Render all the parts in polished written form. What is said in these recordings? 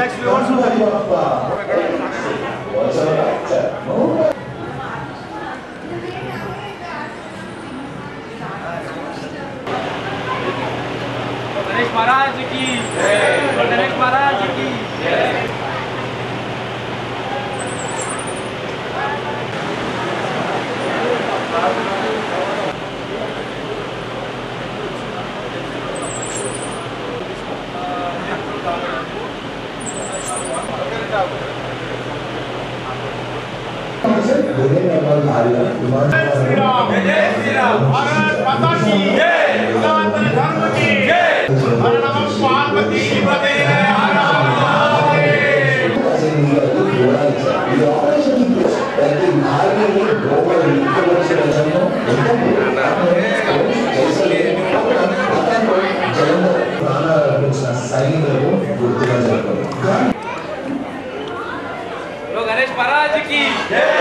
गणेश महाराज की गणेश महाराज की भारत माता की जय, सनातन धर्म की जय, हर नमः पार्वती पते हर गणेश महाराज की जय।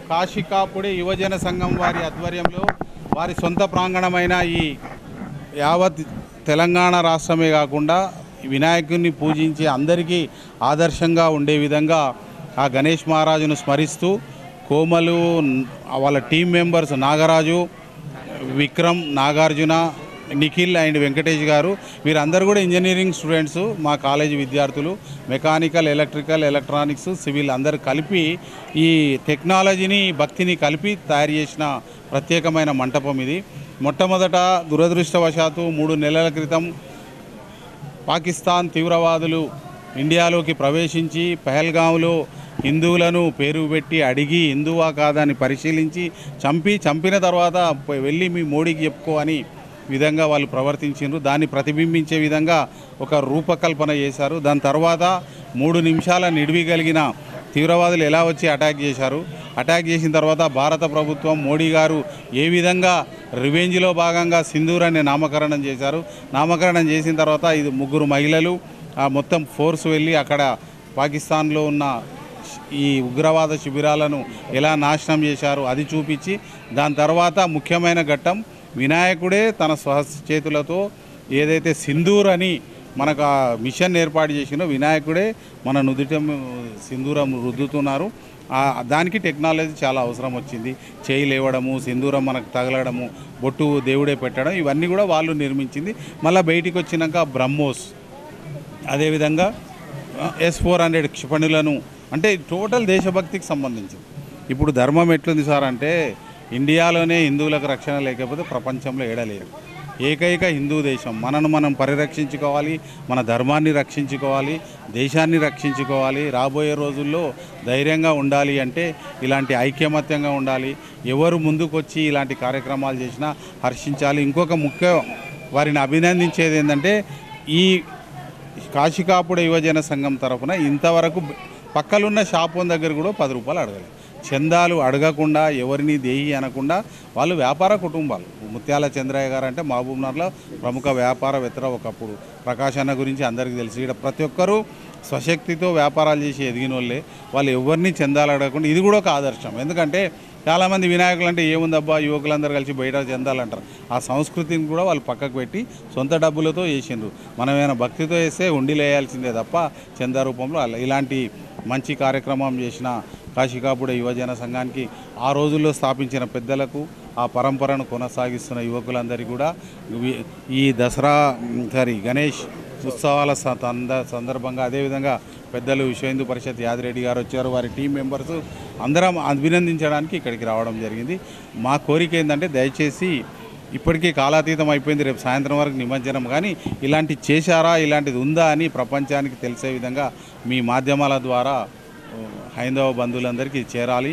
కాశికాపుడి యువజన సంఘం వారి ఆధ్వర్యంలో వారి సొంత ప్రాంగణమైన ఈ యావత్ తెలంగాణ రాష్ట్రమే కాకుండా వినాయకుడిని పూజించి అందరికీ ఆదర్శంగా ఉండే విధంగా ఆ గణేష్ మహారాజును స్మరిస్తూ కోమలు వాళ్ళ team members Nagaraju, Vikram, Nagarjuna, Nikhil and Venkatesh గారు వీరందరూ కూడా ఇంజనీరింగ్ స్టూడెంట్స్, మా కాలేజీ విద్యార్థులు. మెకానికల్, ఎలక్ట్రికల్, ఎలక్ట్రానిక్స్, సివిల్ అందరు కలిపి ఈ టెక్నాలజీని భక్తిని కలిపి తయారు చేసిన ప్రత్యేకమైన మంటపం ఇది. మొట్టమొదట దురదృష్టవశాత్తు 3 నెలల క్రితం పాకిస్తాన్ తీవ్రవాదులు ఇండియాలోకి ప్రవేశించి పహల్గాంలో హిందువులను పేరు పెట్టి అడిగి హిందువా కాదని పరిశీలించి చంపిన తర్వాత వెళ్ళి మీ మోడీకి చెప్పుకో అని విధంగా వాళ్ళు ప్రవర్తించారు. దాన్ని ప్రతిబింబించే విధంగా ఒక రూపకల్పన చేశారు. దాని తర్వాత 3 నిమిషాల నిడివి కలిగిన తీవ్రవాదులు ఎలా వచ్చి అటాక్ చేశారు. అటాక్ చేసిన తర్వాత భారత ప్రభుత్వం మోడీ గారు ఏ విధంగా రివెంజ్లో భాగంగా సింధూర్ అనే నామకరణం చేశారు. నామకరణం చేసిన తర్వాత ఇది 3 మహిళలు మొత్తం ఫోర్స్ వెళ్ళి అక్కడ పాకిస్తాన్లో ఉన్న ఈ ఉగ్రవాద శిబిరాలను ఎలా నాశనం చేశారు అది చూపించి, దాని తర్వాత ముఖ్యమైన ఘట్టం వినాయకుడే తన స్వచేతులతో ఏదైతే సింధూర్ అని మనకు ఆ మిషన్ ఏర్పాటు చేసినో వినాయకుడే మన నుదుట సింధూరం రుద్దుతున్నారు. దానికి టెక్నాలజీ చాలా అవసరం వచ్చింది. చేయి లేవడము, సింధూరం మనకు తగలడము, బొట్టు దేవుడే పెట్టడం ఇవన్నీ కూడా వాళ్ళు నిర్మించింది. మళ్ళీ బయటికి వచ్చినాక బ్రహ్మోస్, అదేవిధంగా S-400 క్షిపణులను, అంటే టోటల్ దేశభక్తికి సంబంధించింది. ఇప్పుడు ధర్మం ఎట్లుంది సార్ అంటే ఇండియాలోనే హిందువులకు రక్షణ లేకపోతే ప్రపంచంలో ఏడలేదు. ఏకైక హిందూ దేశం. మనను మనం పరిరక్షించుకోవాలి, మన ధర్మాన్ని రక్షించుకోవాలి, దేశాన్ని రక్షించుకోవాలి. రాబోయే రోజుల్లో ధైర్యంగా ఉండాలి అంటే ఇలాంటి ఐక్యమత్యంగా ఉండాలి. ఎవరు ముందుకొచ్చి ఇలాంటి కార్యక్రమాలు చేసినా హర్షించాలి. ఇంకొక ముఖ్య వారిని అభినందించేది ఏంటంటే ఈ కాశికాపుడి యువజన సంఘం తరఫున ఇంతవరకు పక్కలున్న షాపు దగ్గర కూడా 10 రూపాయలు అడగలేదు. చందాలు అడగకుండా, ఎవరిని దేహి అనకుండా వాళ్ళు వ్యాపార కుటుంబాలు. ముత్యాల చంద్రయ్య గారు అంటే మహబూబ్నగర్లో ప్రముఖ వ్యాపారవేత్త. ఒకప్పుడు ప్రకాష్ అన్న గురించి అందరికీ తెలుసు. ఇక్కడ ప్రతి ఒక్కరూ స్వశక్తితో వ్యాపారాలు చేసి ఎదిగిన వాళ్ళే. వాళ్ళు ఎవరిని చందాలు అడగకుండా, ఇది కూడా ఒక ఆదర్శం. ఎందుకంటే చాలామంది వినాయకులు అంటే ఏముందబ్బా యువకులందరూ కలిసి బయట చందాలు అంటారు. ఆ సంస్కృతిని కూడా వాళ్ళు పక్కకు పెట్టి సొంత డబ్బులతో చేసిండ్రు. మనమేమైనా భక్తితో వేస్తే ఉండిలు వేయాల్సిందే తప్ప చందా రూపంలో ఇలాంటి మంచి కార్యక్రమం చేసిన కాశికాపుడి యువజన సంఘానికి, ఆ రోజుల్లో స్థాపించిన పెద్దలకు, ఆ పరంపరను కొనసాగిస్తున్న యువకులందరికీ కూడా ఈ దసరా గణేష్ ఉత్సవాల సందర్భంగా అదేవిధంగా పెద్దలు విశ్వ హిందూ పరిషత్ యాదిరెడ్డి గారు వచ్చారు. వారి టీం మెంబర్స్ అందరం అభినందించడానికి ఇక్కడికి రావడం జరిగింది. మా కోరిక ఏంటంటే దయచేసి ఇప్పటికీ కాలాతీతం అయిపోయింది, రేపు సాయంత్రం వరకు నిమజ్జనం, కానీ ఇలాంటి చేశారా, ఇలాంటిది ఉందా అని ప్రపంచానికి తెలిసే విధంగా మీ మాధ్యమాల ద్వారా హైందవ బంధువులందరికీ చేరాలి.